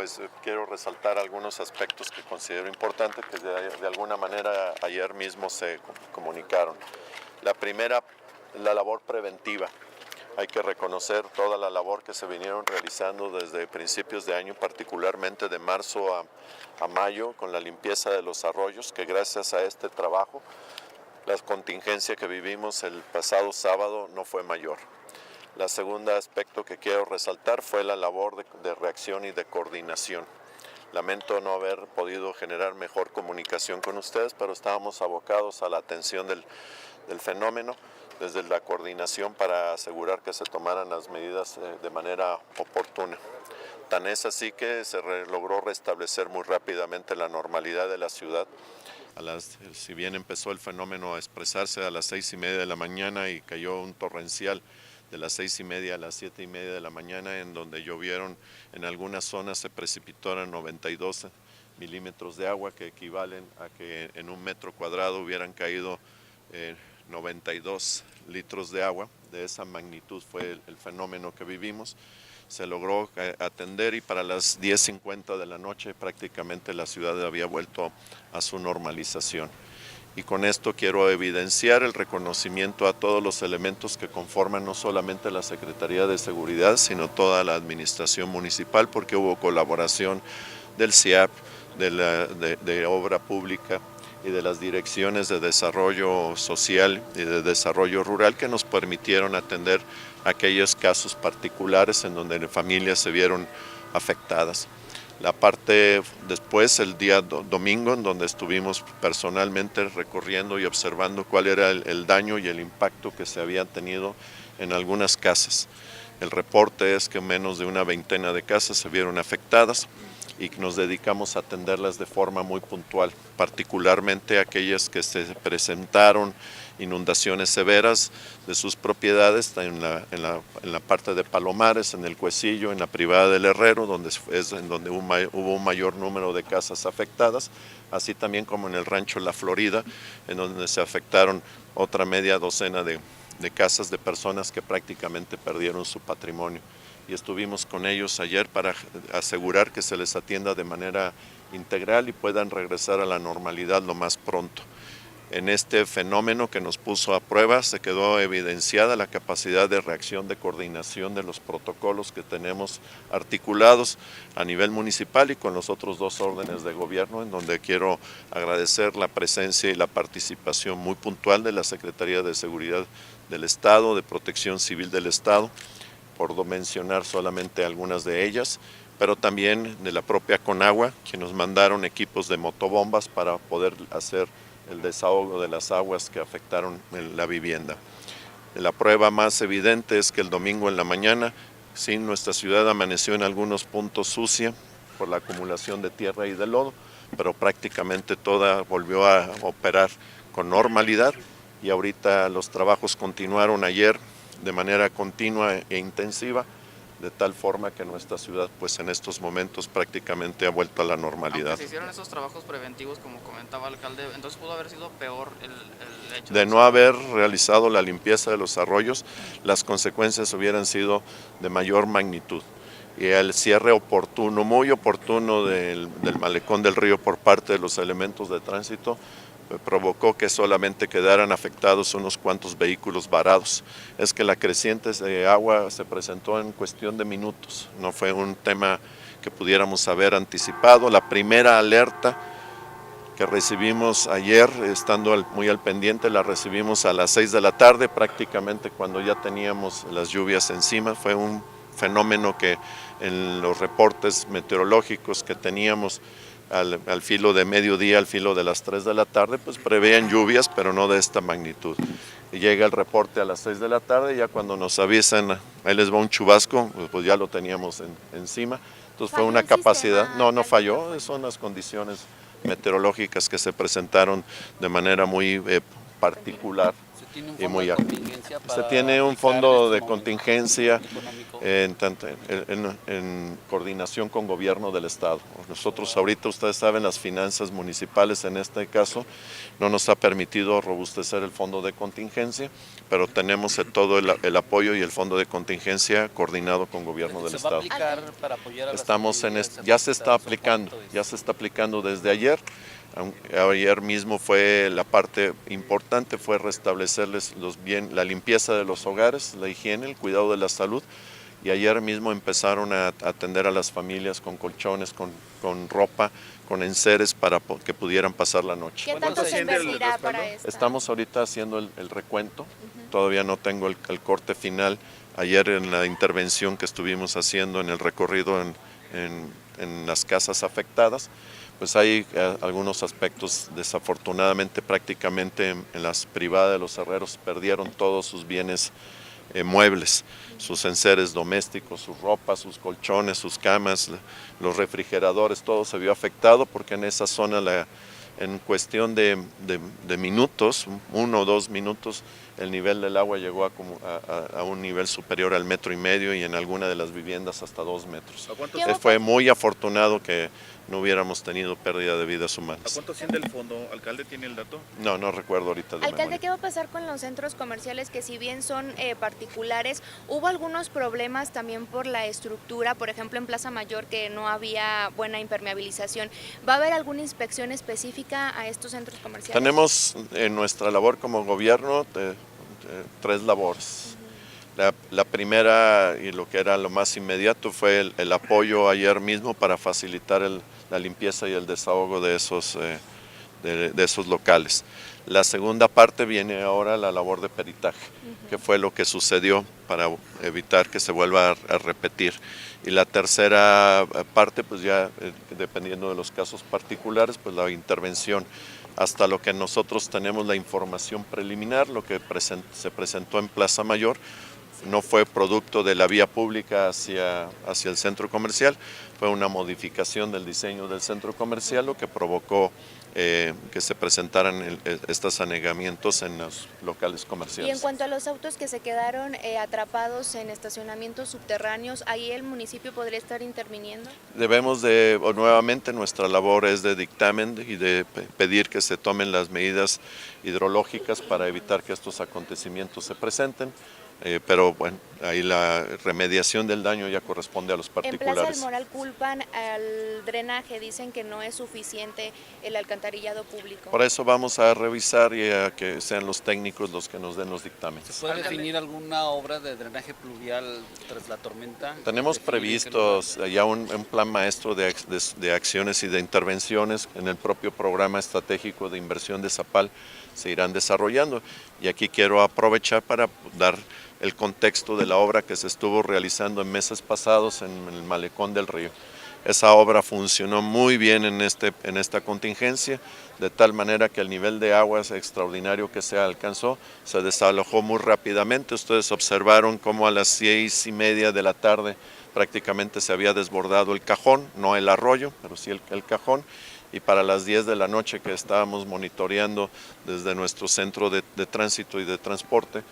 pues quiero resaltar algunos aspectos que considero importantes que de alguna manera ayer mismo se comunicaron. La primera, la labor preventiva. Hay que reconocer toda la labor que se vinieron realizando desde principios de año, particularmente de marzo a mayo, con la limpieza de los arroyos, que gracias a este trabajo, la contingencia que vivimos el pasado sábado no fue mayor. La segunda aspecto que quiero resaltar fue la labor de reacción y de coordinación. Lamento no haber podido generar mejor comunicación con ustedes, pero estábamos abocados a la atención del fenómeno desde la coordinación para asegurar que se tomaran las medidas de manera oportuna. Tan es así que se logró restablecer muy rápidamente la normalidad de la ciudad. Si bien empezó el fenómeno a expresarse a las 6:30 de la mañana y cayó un torrencial de las 6:30 a las 7:30 de la mañana, en donde llovieron, en algunas zonas se precipitaron 92 milímetros de agua, que equivalen a que en un metro cuadrado hubieran caído 92 litros de agua. De esa magnitud fue el fenómeno que vivimos. Se logró atender y para las 10:50 de la noche prácticamente la ciudad había vuelto a su normalización. Y con esto quiero evidenciar el reconocimiento a todos los elementos que conforman no solamente la Secretaría de Seguridad, sino toda la administración municipal, porque hubo colaboración del CIAP, de Obra Pública y de las direcciones de desarrollo social y de desarrollo rural, que nos permitieron atender aquellos casos particulares en donde familias se vieron afectadas. La parte después, el día domingo, en donde estuvimos personalmente recorriendo y observando cuál era el daño y el impacto que se había tenido en algunas casas. El reporte es que menos de una veintena de casas se vieron afectadas y nos dedicamos a atenderlas de forma muy puntual, particularmente aquellas que se presentaron inundaciones severas de sus propiedades en la parte de Palomares, en el Cuecillo, en la privada del Herrero, donde hubo un mayor número de casas afectadas, así también como en el rancho La Florida, en donde se afectaron otra media docena de casas de personas que prácticamente perdieron su patrimonio. Y estuvimos con ellos ayer para asegurar que se les atienda de manera integral y puedan regresar a la normalidad lo más pronto. En este fenómeno que nos puso a prueba se quedó evidenciada la capacidad de reacción, de coordinación de los protocolos que tenemos articulados a nivel municipal y con los otros dos órdenes de gobierno, en donde quiero agradecer la presencia y la participación muy puntual de la Secretaría de Seguridad del Estado, de Protección Civil del Estado, por mencionar solamente algunas de ellas, pero también de la propia Conagua, que nos mandaron equipos de motobombas para poder hacer el desahogo de las aguas que afectaron la vivienda. La prueba más evidente es que el domingo en la mañana, sí, nuestra ciudad amaneció en algunos puntos sucia por la acumulación de tierra y de lodo, pero prácticamente toda volvió a operar con normalidad y ahorita los trabajos continuaron ayer de manera continua e intensiva, de tal forma que nuestra ciudad pues en estos momentos prácticamente ha vuelto a la normalidad. Aunque se hicieron esos trabajos preventivos, como comentaba el alcalde, entonces pudo haber sido peor el hecho de no haber realizado la limpieza de los arroyos, las consecuencias hubieran sido de mayor magnitud. Y el cierre oportuno, muy oportuno del malecón del río por parte de los elementos de tránsito, provocó que solamente quedaran afectados unos cuantos vehículos varados. Es que la creciente de agua se presentó en cuestión de minutos, no fue un tema que pudiéramos haber anticipado. La primera alerta que recibimos ayer, estando muy al pendiente, la recibimos a las 6 de la tarde, prácticamente cuando ya teníamos las lluvias encima. Fue un fenómeno que en los reportes meteorológicos que teníamos al filo de mediodía, al filo de las 3 de la tarde, pues preveían lluvias, pero no de esta magnitud. Y llega el reporte a las 6 de la tarde, ya cuando nos avisan, ahí les va un chubasco, pues ya lo teníamos encima. Entonces fue una capacidad, no falló, son las condiciones meteorológicas que se presentaron de manera muy particular. tiene un y fondo muy de alto. contingencia Se para tiene un aplicar fondo en de este momento contingencia económico? en coordinación con gobierno del estado. Nosotros ahorita, ustedes saben, las finanzas municipales en este caso no nos ha permitido robustecer el fondo de contingencia, pero tenemos todo el apoyo y el fondo de contingencia coordinado con gobierno del ¿Se va a estado. aplicar para apoyar a las Estamos familias, ya se está afectadas, o aplicando, cuánto es? ya se está aplicando desde ayer. Ayer mismo fue la parte importante, fue restablecerles la limpieza de los hogares, la higiene, el cuidado de la salud. Y ayer mismo empezaron a atender a las familias con colchones, con ropa, con enseres para que pudieran pasar la noche. ¿Qué tanto se invertirá para esto? Estamos ahorita haciendo el recuento, todavía no tengo el corte final. Ayer en la intervención que estuvimos haciendo en el recorrido en las casas afectadas, pues hay algunos aspectos, desafortunadamente prácticamente en las privadas de los herreros perdieron todos sus bienes muebles, sus enseres domésticos, sus ropas, sus colchones, sus camas, los refrigeradores, todo se vio afectado porque en esa zona en cuestión de minutos, 1 o 2 minutos, el nivel del agua llegó a un nivel superior al 1,5 metros y en alguna de las viviendas hasta 2 metros. Fue muy afortunado que no hubiéramos tenido pérdida de vidas humanas. ¿A cuánto asciende el fondo? ¿Alcalde tiene el dato? No recuerdo ahorita de Alcalde, memoria. ¿qué va a pasar con los centros comerciales que si bien son particulares, hubo algunos problemas también por la estructura, por ejemplo en Plaza Mayor que no había buena impermeabilización? ¿Va a haber alguna inspección específica a estos centros comerciales? Tenemos en nuestra labor como gobierno 3 labores. La primera y lo que era lo más inmediato fue el apoyo ayer mismo para facilitar la limpieza y el desahogo de esos locales. La segunda parte viene ahora la labor de peritaje, que fue lo que sucedió para evitar que se vuelva a repetir. Y la tercera parte, pues ya dependiendo de los casos particulares, pues la intervención. Hasta lo que nosotros tenemos la información preliminar, lo que se presentó en Plaza Mayor, no fue producto de la vía pública hacia el centro comercial, fue una modificación del diseño del centro comercial lo que provocó que se presentaran estos anegamientos en los locales comerciales. Y en cuanto a los autos que se quedaron atrapados en estacionamientos subterráneos, ¿ahí el municipio podría estar interviniendo? Nuevamente nuestra labor es de dictamen y de pedir que se tomen las medidas hidrológicas para evitar que estos acontecimientos se presenten. Pero bueno, ahí la remediación del daño ya corresponde a los particulares. En Plaza del Moral culpan al drenaje, dicen que no es suficiente el alcantarillado público. Por eso vamos a revisar y a que sean los técnicos los que nos den los dictámenes. ¿Se puede definir alguna obra de drenaje pluvial tras la tormenta? Tenemos previstos ya un plan maestro de acciones y de intervenciones en el propio programa estratégico de inversión de Zapal se irán desarrollando. Y aquí quiero aprovechar para dar el contexto de la obra que se estuvo realizando en meses pasados en el Malecón del Río. Esa obra funcionó muy bien en esta contingencia, de tal manera que el nivel de aguas extraordinario que se alcanzó se desalojó muy rápidamente. Ustedes observaron cómo a las 6:30 de la tarde prácticamente se había desbordado el cajón, no el arroyo, pero sí el cajón. Y para las 10 de la noche que estábamos monitoreando desde nuestro centro de tránsito y de transporte,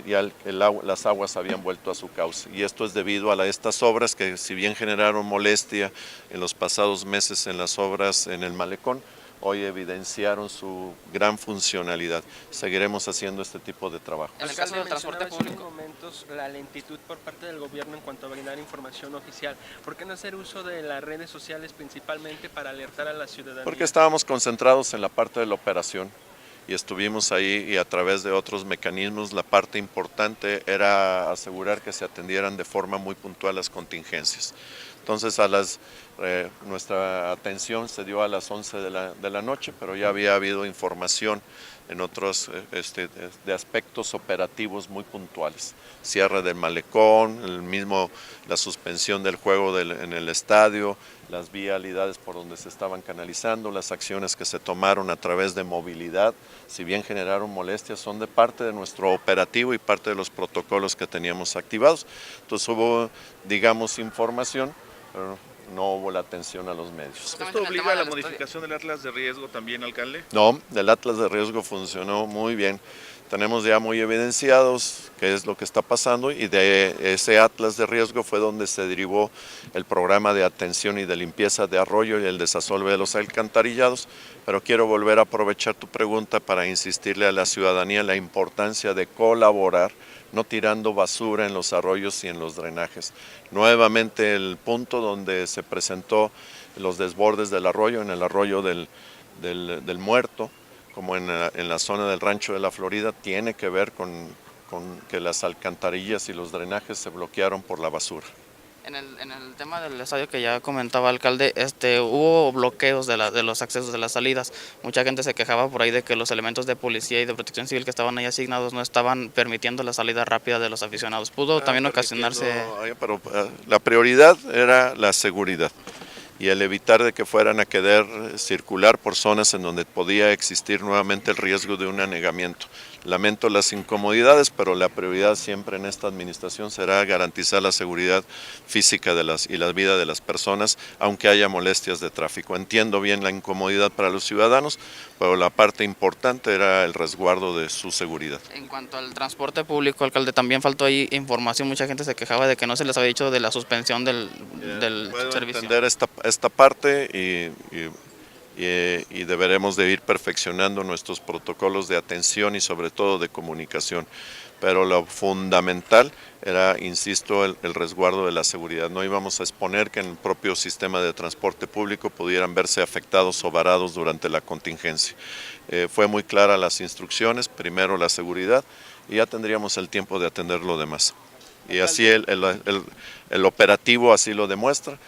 ya las aguas habían vuelto a su cauce. Y esto es debido a estas obras que si bien generaron molestia en los pasados meses en las obras en el malecón, hoy evidenciaron su gran funcionalidad. Seguiremos haciendo este tipo de trabajo. En el caso del transporte público, momentos la lentitud por parte del gobierno en cuanto a brindar información oficial. ¿Por qué no hacer uso de las redes sociales principalmente para alertar a la ciudadanía? Porque estábamos concentrados en la parte de la operación y estuvimos ahí y a través de otros mecanismos la parte importante era asegurar que se atendieran de forma muy puntual las contingencias. Entonces nuestra atención se dio a las 11 de la noche, pero ya había habido información en otros de aspectos operativos muy puntuales. Cierre del malecón, la suspensión del juego en el estadio, las vialidades por donde se estaban canalizando, las acciones que se tomaron a través de movilidad, si bien generaron molestias, son de parte de nuestro operativo y parte de los protocolos que teníamos activados. Entonces hubo, digamos, información, pero no hubo la atención a los medios. ¿Esto obliga a la modificación del atlas de riesgo también, alcalde? No, el atlas de riesgo funcionó muy bien. tenemos ya muy evidenciados qué es lo que está pasando, y de ese atlas de riesgo fue donde se derivó el programa de atención y de limpieza de arroyo y el desasolve de los alcantarillados. Pero quiero volver a aprovechar tu pregunta para insistirle a la ciudadanía la importancia de colaborar, no tirando basura en los arroyos y en los drenajes. Nuevamente el punto donde se presentó los desbordes del arroyo, en el arroyo del Muerto, como en la zona del Rancho de la Florida, tiene que ver con que las alcantarillas y los drenajes se bloquearon por la basura. En el tema del estadio que ya comentaba, alcalde, hubo bloqueos de los accesos de las salidas. Mucha gente se quejaba por ahí de que los elementos de policía y de protección civil que estaban ahí asignados no estaban permitiendo la salida rápida de los aficionados. ¿Pudo también ocasionarse? Pero la prioridad era la seguridad y el evitar de que fueran a querer circular por zonas en donde podía existir nuevamente el riesgo de un anegamiento. Lamento las incomodidades, pero la prioridad siempre en esta administración será garantizar la seguridad física y la vida de las personas, aunque haya molestias de tráfico. Entiendo bien la incomodidad para los ciudadanos, pero la parte importante era el resguardo de su seguridad. En cuanto al transporte público, alcalde, también faltó ahí información. Mucha gente se quejaba de que no se les había dicho de la suspensión del servicio. Puedo entender esta parte y deberemos de ir perfeccionando nuestros protocolos de atención y sobre todo de comunicación. Pero lo fundamental era, insisto, el resguardo de la seguridad. No íbamos a exponer que en el propio sistema de transporte público pudieran verse afectados o varados durante la contingencia. Fue muy clara las instrucciones, primero la seguridad, y ya tendríamos el tiempo de atender lo demás. Y así el operativo así lo demuestra.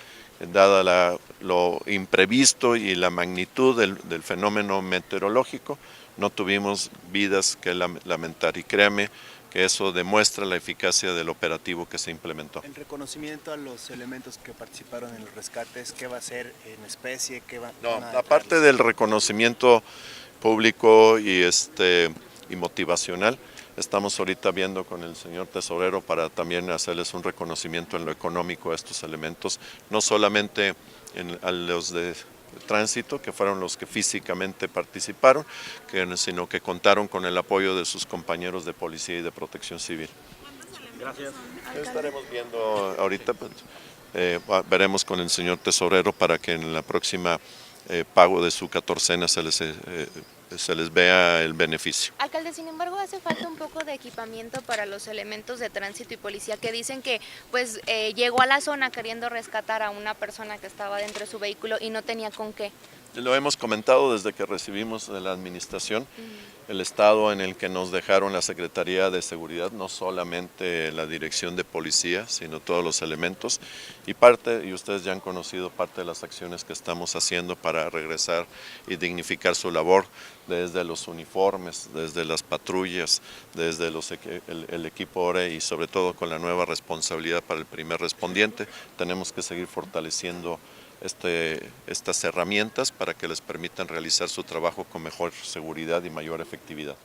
Dada lo imprevisto y la magnitud del fenómeno meteorológico, no tuvimos vidas que lamentar, y créame que eso demuestra la eficacia del operativo que se implementó. En reconocimiento a los elementos que participaron en los rescates, ¿qué va a ser en especie? Aparte del reconocimiento público y motivacional, estamos ahorita viendo con el señor tesorero para también hacerles un reconocimiento en lo económico a estos elementos, no solamente a los de tránsito, que fueron los que físicamente participaron, sino que contaron con el apoyo de sus compañeros de policía y de protección civil. Gracias. Estaremos viendo ahorita, veremos con el señor tesorero para que en la próxima pago de su 14ª se les vea el beneficio. Alcalde, sin embargo, hace falta un poco de equipamiento para los elementos de tránsito y policía que dicen que llegó a la zona queriendo rescatar a una persona que estaba dentro de su vehículo y no tenía con qué. Lo hemos comentado desde que recibimos de la administración, el estado en el que nos dejaron la Secretaría de Seguridad, no solamente la Dirección de Policía, sino todos los elementos, y ustedes ya han conocido parte de las acciones que estamos haciendo para regresar y dignificar su labor, desde los uniformes, desde las patrullas, desde el equipo ORE y sobre todo con la nueva responsabilidad para el primer respondiente. Tenemos que seguir fortaleciendo estas herramientas para que les permitan realizar su trabajo con mejor seguridad y mayor efectividad.